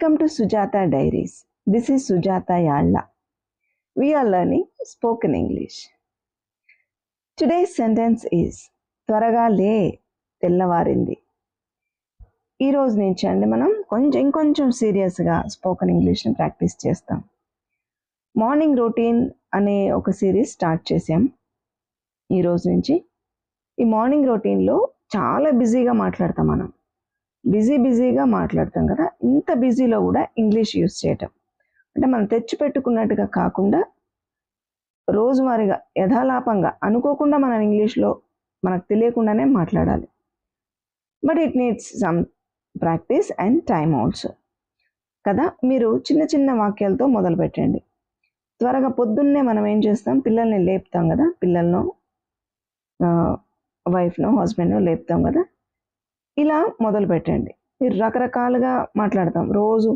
Welcome to Sujata Diaries. This is Sujata Yalla. We are learning spoken English. Today's sentence is త్వరగా లే తెల్లవారింది. ఈ రోజు నుంచి అండి మనం ఇంకొంచెం సీరియస్గా స్పోకెన్ ఇంగ్లీష్ని ప్రాక్టీస్ చేస్తాం. మార్నింగ్ రొటీన్ అనే ఒక సిరీస్ స్టార్ట్ చేసాం. ఈ రోజు నుంచి ఈ మార్నింగ్ రొటీన్లో చాలా బిజీగా మాట్లాడతాం. మనం బిజీగా మాట్లాడతాం కదా. ఇంత బిజీలో కూడా ఇంగ్లీష్ యూస్ చేయటం అంటే మనం తెచ్చిపెట్టుకున్నట్టుగా కాకుండా రోజువారీగా యథాలాపంగా అనుకోకుండా మనం ఇంగ్లీష్లో మనకు తెలియకుండానే మాట్లాడాలి. But it needs some practice and time also కదా. మీరు చిన్న చిన్న వాక్యాలతో మొదలు పెట్టండి. త్వరగా పొద్దున్నే మనం ఏం చేస్తాం, పిల్లల్ని లేపుతాం కదా, పిల్లలను వైఫ్నో హస్బెండ్నో లేపుతాం కదా. ఇలా మొదలు పెట్టండి. మీరు రకరకాలుగా మాట్లాడతాం. రోజు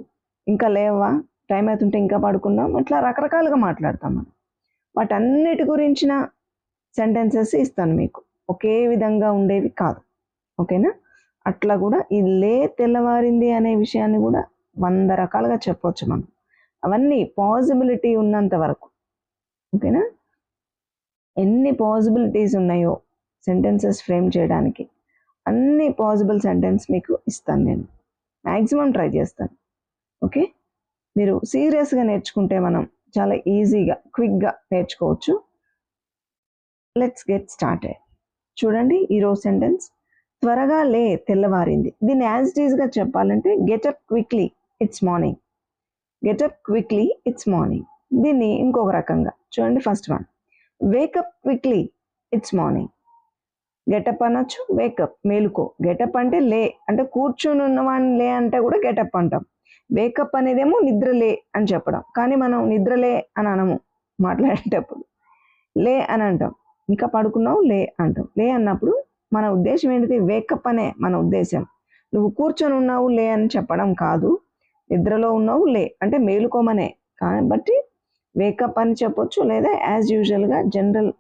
ఇంకా లేవా, టైం అవుతుంటే ఇంకా పడుకుందాం, అట్లా రకరకాలుగా మాట్లాడతాం మనం. వాటన్నిటి గురించిన సెంటెన్సెస్ ఇస్తాను మీకు, ఒకే విధంగా ఉండేవి కాదు. ఓకేనా? అట్లా కూడా ఈ లే తెల్లవారింది అనే విషయాన్ని కూడా 100 రకాలుగా చెప్పవచ్చు మనం. అవన్నీ పాసిబిలిటీ ఉన్నంత వరకు. ఓకేనా? ఎన్ని పాసిబిలిటీస్ ఉన్నాయో సెంటెన్సెస్ ఫ్రేమ్ చేయడానికి అన్ని పాసిబుల్ సెంటెన్స్ మీకు ఇస్తాను. నేను మ్యాక్సిమం ట్రై చేస్తాను. ఓకే, మీరు సీరియస్గా నేర్చుకుంటే మనం చాలా ఈజీగా క్విక్గా నేర్చుకోవచ్చు. Let's get started. చూడండి ఈరోజు సెంటెన్స్, త్వరగా లే తెల్లవారింది. దీన్ని యాజ్ ఇట్ ఈజ్గా చెప్పాలంటే getup quickly it's morning. Getup quickly it's morning. దీన్ని ఇంకొక రకంగా చూడండి. First one, wake up quickly it's morning. Getup అనొచ్చు, వేకప్ మేలుకో. గెటప్ అంటే లే, అంటే కూర్చొని ఉన్నవాడిని లే అంటే కూడా గెటప్ అంటాం. వేకప్ అనేదేమో నిద్రలే అని చెప్పడం. కానీ మనం నిద్రలే అని అనము, మాట్లాడేటప్పుడు లే అని అంటాం. ఇంకా పడుకున్నావు లే అంటాం. లే అన్నప్పుడు మన ఉద్దేశం ఏంటిది? వేకప్ అనే మన ఉద్దేశం. నువ్వు కూర్చొని ఉన్నావు లే అని చెప్పడం కాదు. నిద్రలో ఉన్నావు లే అంటే మేలుకోమనే. కాబట్టి వేకప్ అని చెప్పొచ్చు, లేదా యాజ్ యూజువల్గా జనరల్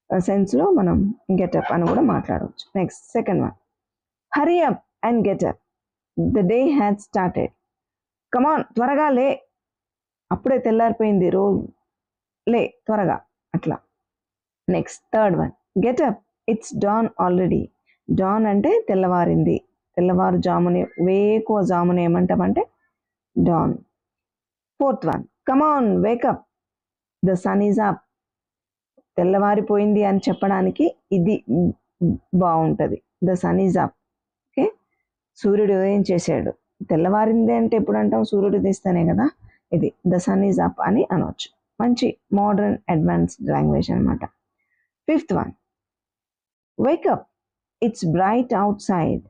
సెన్స్లో మనం గెటప్ అని కూడా మాట్లాడవచ్చు. Next second one, hurry up and get up, the day had started. Come on త్వరగా లే, అప్పుడే తెల్లారిపోయింది, రోజు లే త్వరగా, అట్లా. Next third one, get up it's dawn already. Dawn అంటే తెల్లవారింది, తెల్లవారుజామునే, వేకువ జామున ఏమంటామంటే dawn. Fourth one, come on wake up the sun is up. తెల్లవారిపోయింది అని చెప్పడానికి ఇది బాగుంటుంది, the sun is up. Okay, సూర్యుడు ఉదయం చేశాడు. తెల్లవారింది అంటే ఎప్పుడు అంటాం? సూర్యుడు తీస్తేనే కదా. ఇది ద సన్ ఈజ్ అప్ అని అనవచ్చు. మంచి మోడర్న్ అడ్వాన్స్డ్ లాంగ్వేజ్ అనమాట. Fifth one, wake up it's bright out side.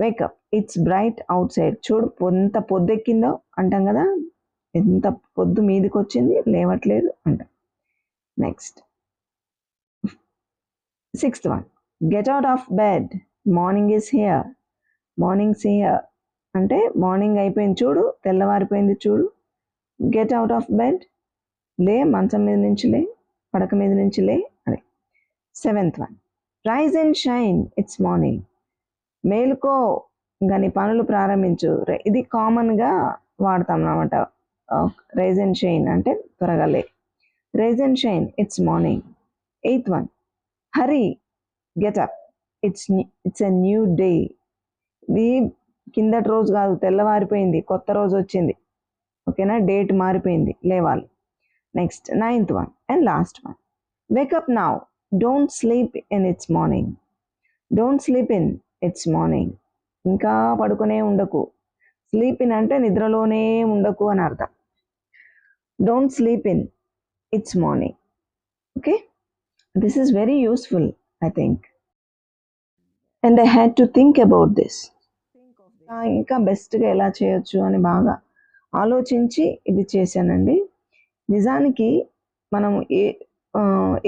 Wake up it's bright out side. చూడు ఎంత పొద్దెక్కిందో అంటాం కదా, ఎంత పొద్దు మీదికి వచ్చింది, లేవట్లేదు అంటాం. Next sixth one, get out of bed, morning is here. Mornings here అంటే మార్నింగ్ అయిపోయింది చూడు, తెల్లవారిపోయింది చూడు. గెట్ అవుట్ ఆఫ్ బెడ్, లే, మంచం మీద నుంచి లే, పడక మీద నుంచి లే అని. Seventh one, rise and shine it's morning. మేలుకో, ఇంకా నీ పనులు ప్రారంభించు. ఇది కామన్గా వాడతాం అన్నమాట. రైజ్ అండ్ షైన్ అంటే త్వరగా లే. Rise and shine it's morning. Eighth one, hurry get up it's a new day. ఇది కిందటి రోజు కాదు, తెల్లవారిపోయింది, కొత్త రోజు వచ్చింది. ఓకేనా, డేట్ మారిపోయింది, లేవాలి. Next ninth one and last one, wake up now don't sleep in it's morning. Don't sleep in it's morning, ఇంకా పడుకునే ఉండకు. స్లీప్ ఇన్ అంటే నిద్రలోనే ఉండకు అని అర్థం. Don't sleep in it's morning. Okay, this is very useful I think, and I had to think about this. ఇంకా బెస్ట్గా ఎలా చేయొచ్చు అని బాగా ఆలోచించి ఇది చేశానండి. నిజానికి మనం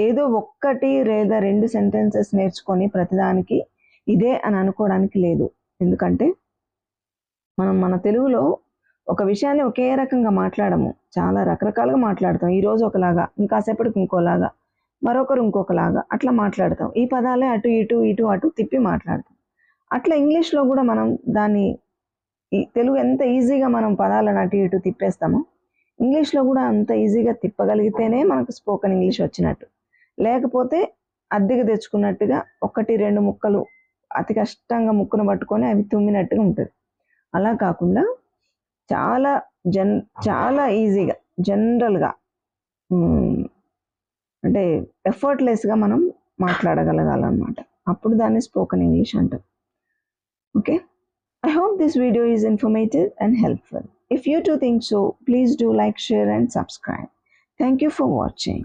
ఏదో ఒక్కటి లేదా 2 సెంటెన్సెస్ నేర్చుకొని ప్రతిదానికి ఇదే అని అనుకోవడానికి లేదు. ఎందుకంటే మనం మన తెలుగులో ఒక విషయాన్ని ఒకే రకంగా మాట్లాడము, చాలా రకరకాలుగా మాట్లాడతాం. ఈరోజు ఒకలాగా, ఇంకాసేపటికి ఇంకోలాగా, మరొకరు ఇంకొకలాగా, అట్లా మాట్లాడతాం. ఈ పదాలే అటు ఇటు అటు తిప్పి మాట్లాడతాం. అట్లా ఇంగ్లీష్లో కూడా మనం దాన్ని ఈ తెలుగు ఎంత ఈజీగా మనం పదాలను అటు ఇటు తిప్పేస్తామో ఇంగ్లీష్లో కూడా అంత ఈజీగా తిప్పగలిగితేనే మనకు స్పోకెన్ ఇంగ్లీష్ వచ్చినట్టు. లేకపోతే అద్దెకు తెచ్చుకున్నట్టుగా 1, 2 ముక్కలు అతి కష్టంగా ముక్కును పట్టుకొని అవి తుమ్మినట్టుగా ఉంటుంది. అలా కాకుండా చాలా చాలా ఈజీగా జనరల్గా అంటే ఎఫర్ట్లెస్గా మనం మాట్లాడగలగాలన్నమాట. అప్పుడు దాన్ని స్పోకెన్ ఇంగ్లీష్ అంటారు. Okay, I hope this video is informative and helpful. If you too think so, please do like, share and subscribe. Thank you for watching.